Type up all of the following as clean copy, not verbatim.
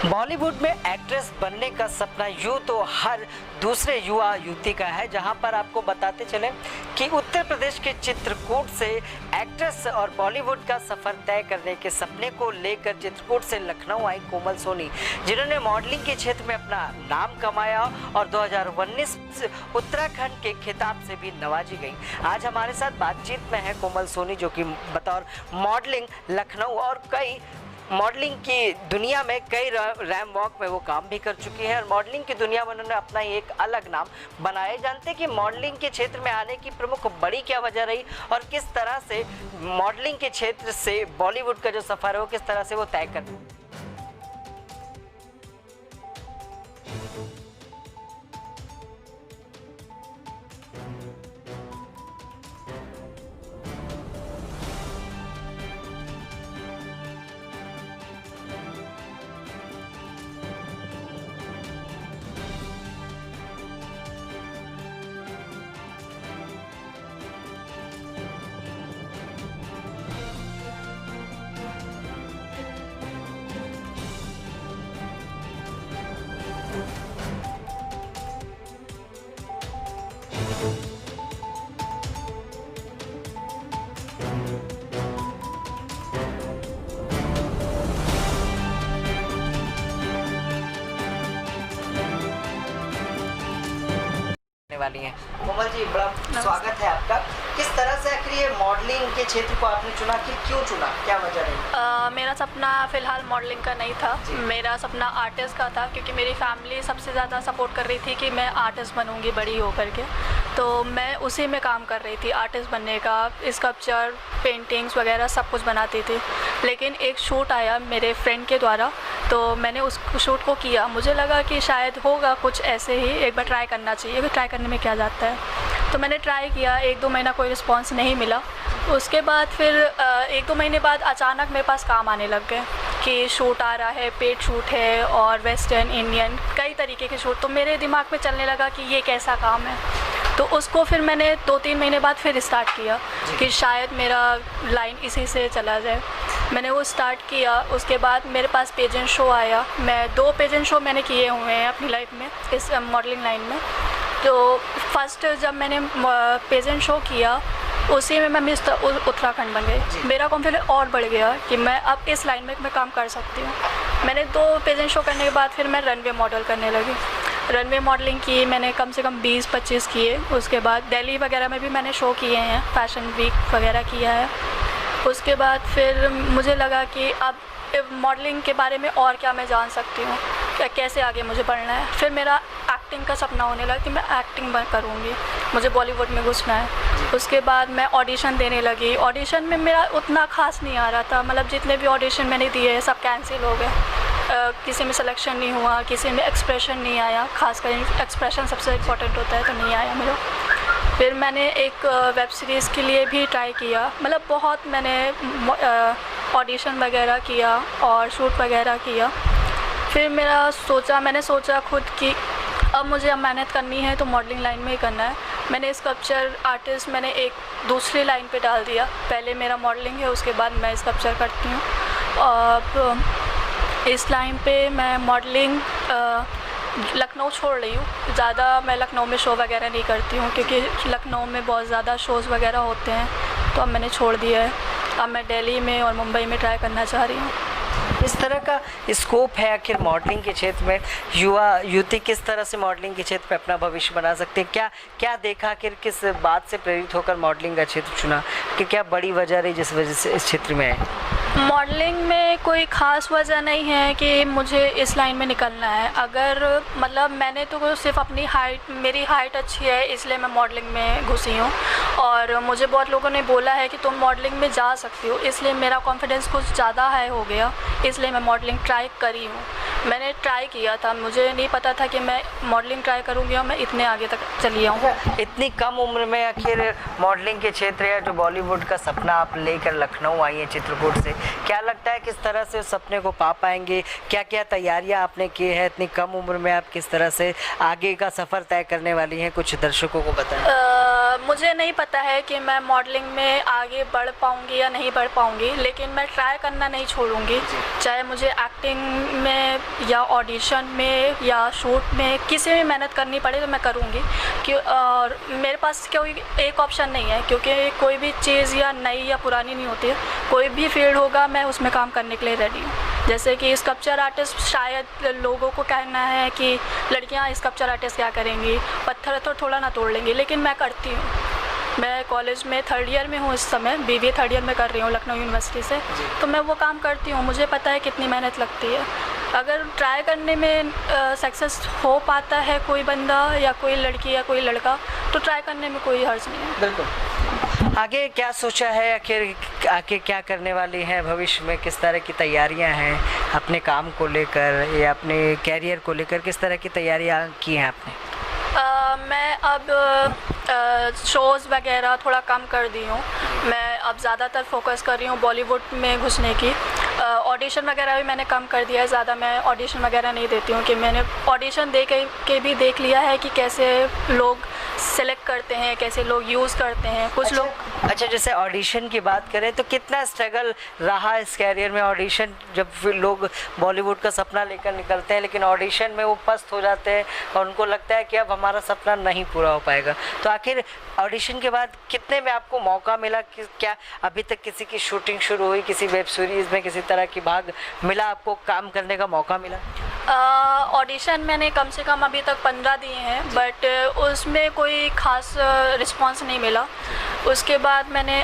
बॉलीवुड में एक्ट्रेस बनने का सपना यूं तो हर दूसरे युवा युवती का है। जहां पर आपको बताते चले कि उत्तर प्रदेश के चित्रकूट से एक्ट्रेस और बॉलीवुड का सफर तय करने के सपने को लेकर चित्रकूट से लखनऊ आई कोमल सोनी, जिन्होंने मॉडलिंग के क्षेत्र में अपना नाम कमाया और 2019 उत्तराखंड के खिताब से भी नवाजी गई। आज हमारे साथ बातचीत में है कोमल सोनी, जो कि बतौर मॉडलिंग लखनऊ और कई मॉडलिंग की दुनिया में कई रैम वॉक में वो काम भी कर चुकी हैं और मॉडलिंग की दुनिया में उन्होंने अपना ही एक अलग नाम बनाया। जानते हैं कि मॉडलिंग के क्षेत्र में आने की प्रमुख बड़ी क्या वजह रही और किस तरह से मॉडलिंग के क्षेत्र से बॉलीवुड का जो सफ़र है वो किस तरह से वो तय कर। वाली हैं कोमल जी, बड़ा स्वागत है आपका। किस तरह से आखिर ये मॉडलिंग के क्षेत्र को आपने चुना, कि क्यों चुना, क्या वजह रही? मेरा सपना फ़िलहाल मॉडलिंग का नहीं था, मेरा सपना आर्टिस्ट का था, क्योंकि मेरी फैमिली सबसे ज़्यादा सपोर्ट कर रही थी कि मैं आर्टिस्ट बनूंगी बड़ी होकर के। तो मैं उसी में काम कर रही थी, आर्टिस्ट बनने का, स्कल्पचर, पेंटिंग्स वगैरह सब कुछ बनाती थी। लेकिन एक शूट आया मेरे फ्रेंड के द्वारा, तो मैंने उस शूट को किया। मुझे लगा कि शायद होगा कुछ ऐसे ही, एक बार ट्राई करना चाहिए, ट्राई करने में क्या जाता है। तो मैंने ट्राई किया, 1-2 महीना कोई रिस्पांस नहीं मिला। उसके बाद फिर 1-2 महीने बाद अचानक मेरे पास काम आने लग गए कि शूट आ रहा है, पेड शूट है और वेस्टर्न, इंडियन, कई तरीके के शूट। तो मेरे दिमाग में चलने लगा कि ये कैसा काम है। तो उसको फिर मैंने 2-3 महीने बाद फिर स्टार्ट किया कि शायद मेरा लाइन इसी से चला जाए। मैंने वो स्टार्ट किया। उसके बाद मेरे पास पेजेंट शो आया। मैं 2 पेजेंट शो मैंने किए हुए हैं अपनी लाइफ में इस मॉडलिंग लाइन में। तो फर्स्ट जब मैंने पेजेंट शो किया, उसी में मैं मिस उत्तराखंड बन गई। मेरा कॉन्फिडेंस और बढ़ गया कि मैं अब इस लाइन में मैं काम कर सकती हूँ। मैंने 2 पेजेंट शो करने के बाद फिर मैं रनवे मॉडल करने लगी। रनवे मॉडलिंग की मैंने कम से कम 20-25 किए। उसके बाद दिल्ली वगैरह में भी मैंने शो किए हैं, फैशन वीक वगैरह किया है। उसके बाद फिर मुझे लगा कि अब मॉडलिंग के बारे में और क्या मैं जान सकती हूँ, क्या कैसे आगे मुझे बढ़ना है। फिर मेरा एक्टिंग का सपना होने लगा कि मैं एक्टिंग करूँगी, मुझे बॉलीवुड में घुसना है। उसके बाद मैं ऑडिशन देने लगी। ऑडिशन में मेरा उतना खास नहीं आ रहा था, मतलब जितने भी ऑडिशन मैंने दिए सब कैंसिल हो गए। किसी में सिलेक्शन नहीं हुआ, किसी में एक्सप्रेशन नहीं आया, खासकर एक्सप्रेशन सबसे इम्पोर्टेंट होता है, तो नहीं आया मेरा। फिर मैंने एक वेब सीरीज़ के लिए भी ट्राई किया, मतलब बहुत मैंने ऑडिशन वगैरह किया और शूट वगैरह किया। फिर मैंने सोचा खुद कि अब मुझे मेहनत करनी है तो मॉडलिंग लाइन में ही करना है। मैंने स्कल्पचर आर्टिस्ट मैंने एक दूसरी लाइन पे डाल दिया। पहले मेरा मॉडलिंग है, उसके बाद मैं स्कल्पचर करती हूँ। और इस लाइन पे मैं मॉडलिंग लखनऊ छोड़ रही हूँ। ज़्यादा मैं लखनऊ में शो वगैरह नहीं करती हूँ, क्योंकि लखनऊ में बहुत ज़्यादा शोज़ वगैरह होते हैं, तो अब मैंने छोड़ दिया है। अब मैं दिल्ली में और मुंबई में ट्राई करना चाह रही हूँ। इस तरह का स्कोप है आखिर मॉडलिंग के क्षेत्र में, युवा युवती किस तरह से मॉडलिंग के क्षेत्र में अपना भविष्य बना सकते हैं? क्या देखा, आखिर किस बात से प्रेरित होकर मॉडलिंग का क्षेत्र चुना, कि क्या बड़ी वजह रही जिस वजह से इस क्षेत्र में है? मॉडलिंग में कोई ख़ास वजह नहीं है कि मुझे इस लाइन में निकलना है। अगर मतलब मैंने तो सिर्फ अपनी मेरी हाइट अच्छी है इसलिए मैं मॉडलिंग में घुसी हूँ, और मुझे बहुत लोगों ने बोला है कि तुम मॉडलिंग में जा सकती हो, इसलिए मेरा कॉन्फिडेंस कुछ ज़्यादा हाई हो गया, इसलिए मैं मॉडलिंग ट्राई करी हूँ। मैंने ट्राई किया था, मुझे नहीं पता था कि मैं मॉडलिंग ट्राई करूँगी और मैं इतने आगे तक चली आऊँ। इतनी कम उम्र में आखिर मॉडलिंग के क्षेत्र या जो बॉलीवुड का सपना आप लेकर लखनऊ आई हैं चित्रकूट से, क्या लगता है किस तरह से उस सपने को पा पाएंगे? क्या क्या तैयारियां आपने की है? इतनी कम उम्र में आप किस तरह से आगे का सफ़र तय करने वाली हैं, कुछ दर्शकों को बताएं। मुझे नहीं पता है कि मैं मॉडलिंग में आगे बढ़ पाऊंगी या नहीं बढ़ पाऊंगी, लेकिन मैं ट्राई करना नहीं छोड़ूंगी। चाहे मुझे एक्टिंग में या ऑडिशन में या शूट में किसी में मेहनत करनी पड़े तो मैं करूंगी। और मेरे पास कोई एक ऑप्शन नहीं है, क्योंकि कोई भी चीज़ या नई या पुरानी नहीं होती है। कोई भी फील्ड होगा मैं उसमें काम करने के लिए रेडी हूँ। जैसे कि स्कल्पचर आर्टिस्ट, शायद लोगों को कहना है कि लड़कियां स्कल्पचर आर्टिस्ट क्या करेंगी, पत्थर तो थोड़ा ना तोड़ लेंगी, लेकिन मैं करती हूँ। मैं कॉलेज में 3rd ईयर में हूँ इस समय, BBA 3rd ईयर में कर रही हूँ लखनऊ यूनिवर्सिटी से। तो मैं वो काम करती हूँ, मुझे पता है कितनी मेहनत लगती है। अगर ट्राई करने में सक्सेस हो पाता है कोई बंदा या कोई लड़की या कोई लड़का, तो ट्राई करने में कोई हर्ज नहीं है। बिल्कुल। आगे क्या सोचा है, आखिर आगे क्या करने वाली हैं, भविष्य में किस तरह की तैयारियां हैं अपने काम को लेकर या अपने कैरियर को लेकर, किस तरह की तैयारियां की हैं आपने? मैं अब शोज़ वगैरह थोड़ा कम कर दी हूँ। मैं अब ज़्यादातर फोकस कर रही हूँ बॉलीवुड में घुसने की। ऑडिशन वगैरह भी मैंने कम कर दिया है, ज़्यादा मैं ऑडिशन वगैरह नहीं देती हूँ। कि मैंने ऑडिशन दे के भी देख लिया है कि कैसे लोग सेलेक्ट करते हैं, कैसे लोग यूज़ करते हैं। कुछ लोग अच्छा, जैसे ऑडिशन की बात करें तो कितना स्ट्रगल रहा इस कैरियर में? ऑडिशन जब फिर लोग बॉलीवुड का सपना लेकर निकलते हैं, लेकिन ऑडिशन में वो पस्त हो जाते हैं और उनको लगता है कि अब हमारा सपना नहीं पूरा हो पाएगा। तो आखिर ऑडिशन के बाद कितने में आपको मौका मिला? कि क्या अभी तक किसी की शूटिंग शुरू हुई, किसी वेब सीरीज़ में किसी तरह की भाग मिला, आपको काम करने का मौका मिला? ऑडिशन मैंने कम से कम अभी तक 15 दिए हैं, बट उसमें कोई ख़ास रिस्पांस नहीं मिला। उसके बाद मैंने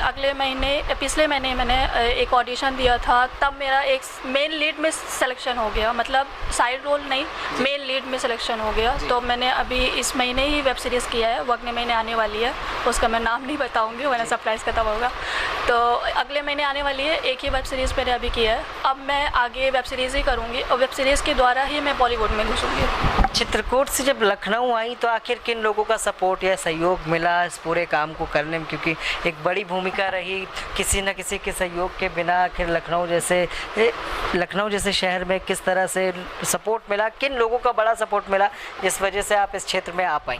पिछले महीने मैंने एक ऑडिशन दिया था, तब मेरा एक मेन लीड में सिलेक्शन हो गया। मतलब साइड रोल नहीं, मेन लीड में सिलेक्शन हो गया। तो मैंने अभी इस महीने ही वेब सीरीज़ किया है, वो अगले महीने आने वाली है। उसका मैं नाम नहीं बताऊंगी वरना सरप्राइज़ खत्म होगा। तो अगले महीने आने वाली है, एक ही वेब सीरीज़ मैंने अभी किया है। अब मैं आगे वेब सीरीज़ ही करूँगी और वेब सीरीज़ के द्वारा ही मैं बॉलीवुड में घुसूँगी। चित्रकूट से जब लखनऊ आई तो आखिर किन लोगों का सपोर्ट या सहयोग मिला इस पूरे काम को करने में? क्योंकि एक बड़ी भूमिका रही, किसी न किसी के सहयोग के बिना आखिर लखनऊ जैसे शहर में किस तरह से सपोर्ट मिला, किन लोगों का बड़ा सपोर्ट मिला जिस वजह से आप इस क्षेत्र में आ पाई?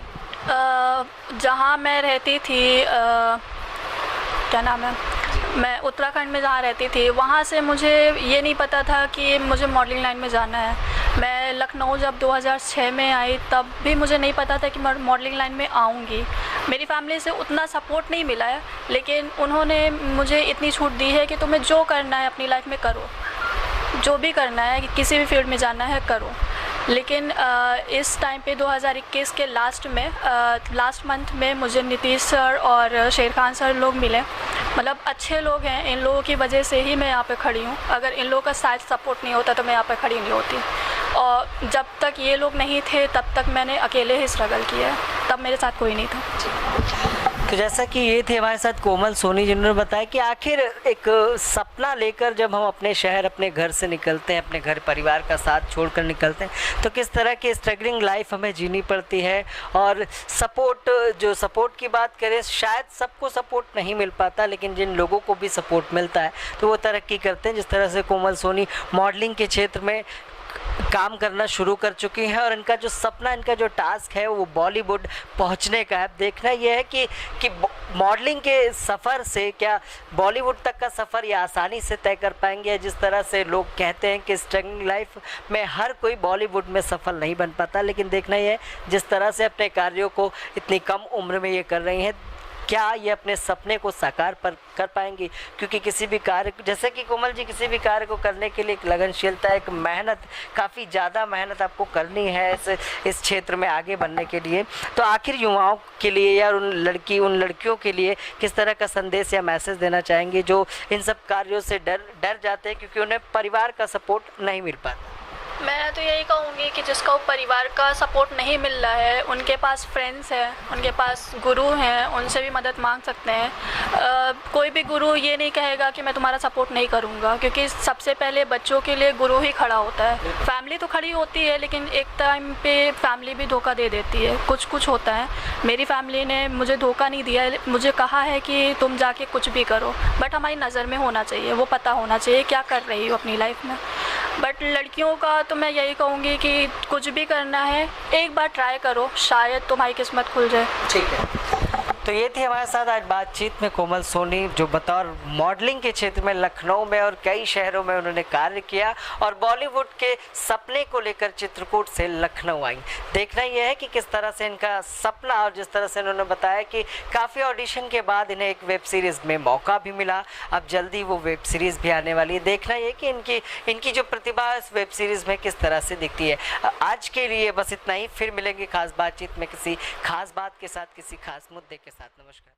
जहाँ मैं रहती थी, क्या नाम है, मैं उत्तराखंड में जहाँ रहती थी, वहाँ से मुझे ये नहीं पता था कि मुझे मॉडलिंग लाइन में जाना है। मैं लखनऊ जब 2006 में आई तब भी मुझे नहीं पता था कि मैं मॉडलिंग लाइन में आऊँगी। मेरी फैमिली से उतना सपोर्ट नहीं मिला है, लेकिन उन्होंने मुझे इतनी छूट दी है कि तुम्हें जो करना है अपनी लाइफ में करो, जो भी करना है, कि किसी भी फील्ड में जाना है करो। लेकिन इस टाइम पे 2021 के लास्ट मंथ में मुझे नीतीश सर और शेर खान सर लोग मिले। मतलब अच्छे लोग हैं, इन लोगों की वजह से ही मैं यहाँ पे खड़ी हूँ। अगर इन लोगों का साथ सपोर्ट नहीं होता तो मैं यहाँ पे खड़ी नहीं होती। और जब तक ये लोग नहीं थे तब तक मैंने अकेले ही स्ट्रगल किया है, तब मेरे साथ कोई नहीं था। तो जैसा कि ये थे हमारे साथ कोमल सोनी, जिन्होंने बताया कि आखिर एक सपना लेकर जब हम अपने शहर, अपने घर से निकलते हैं, अपने घर परिवार का साथ छोड़कर निकलते हैं, तो किस तरह की स्ट्रगलिंग लाइफ हमें जीनी पड़ती है। और सपोर्ट की बात करें, शायद सबको सपोर्ट नहीं मिल पाता, लेकिन जिन लोगों को भी सपोर्ट मिलता है तो वो तरक्की करते हैं। जिस तरह से कोमल सोनी मॉडलिंग के क्षेत्र में काम करना शुरू कर चुकी हैं और इनका जो सपना, इनका जो टास्क है वो बॉलीवुड पहुंचने का है। देखना यह है कि मॉडलिंग के सफ़र से क्या बॉलीवुड तक का सफ़र ये आसानी से तय कर पाएंगे। जिस तरह से लोग कहते हैं कि स्ट्रगलिंग लाइफ में हर कोई बॉलीवुड में सफल नहीं बन पाता, लेकिन देखना यह है जिस तरह से अपने कार्यों को इतनी कम उम्र में ये कर रही हैं, क्या ये अपने सपने को साकार कर पाएंगी। क्योंकि किसी भी कार्य, जैसे कि कोमल जी, किसी भी कार्य को करने के लिए एक लगनशीलता, एक मेहनत, काफ़ी ज़्यादा मेहनत आपको करनी है इस क्षेत्र में आगे बढ़ने के लिए। तो आखिर युवाओं के लिए या उन लड़कियों के लिए किस तरह का संदेश या मैसेज देना चाहेंगे जो इन सब कार्यों से डर जाते हैं क्योंकि उन्हें परिवार का सपोर्ट नहीं मिल पाता? मैं तो यही कहूँगी कि जिसको परिवार का सपोर्ट नहीं मिल रहा है, उनके पास फ्रेंड्स हैं, उनके पास गुरु हैं, उनसे भी मदद मांग सकते हैं। कोई भी गुरु ये नहीं कहेगा कि मैं तुम्हारा सपोर्ट नहीं करूँगा, क्योंकि सबसे पहले बच्चों के लिए गुरु ही खड़ा होता है। फैमिली तो खड़ी होती है, लेकिन एक टाइम पे फैमिली भी धोखा दे देती है। कुछ होता है। मेरी फैमिली ने मुझे धोखा नहीं दिया है, मुझे कहा है कि तुम जाके कुछ भी करो, बट हमारी नज़र में होना चाहिए, वो पता होना चाहिए क्या कर रही हो अपनी लाइफ में। बट लड़कियों का तो मैं यही कहूँगी कि कुछ भी करना है, एक बार ट्राई करो, शायद तुम्हारी किस्मत खुल जाए। ठीक है, तो ये थी हमारे साथ आज बातचीत में कोमल सोनी, जो बतौर मॉडलिंग के क्षेत्र में लखनऊ में और कई शहरों में उन्होंने कार्य किया और बॉलीवुड के सपने को लेकर चित्रकूट से लखनऊ आई। देखना यह है कि किस तरह से इनका सपना, और जिस तरह से उन्होंने बताया कि काफ़ी ऑडिशन के बाद इन्हें एक वेब सीरीज़ में मौका भी मिला, अब जल्दी वो वेब सीरीज़ भी आने वाली है। देखना ये कि इनकी जो प्रतिभा इस वेब सीरीज़ में किस तरह से दिखती है। आज के लिए बस इतना ही, फिर मिलेंगे खास बातचीत में किसी खास बात के साथ, किसी खास मुद्दे के साथ। नमस्कार।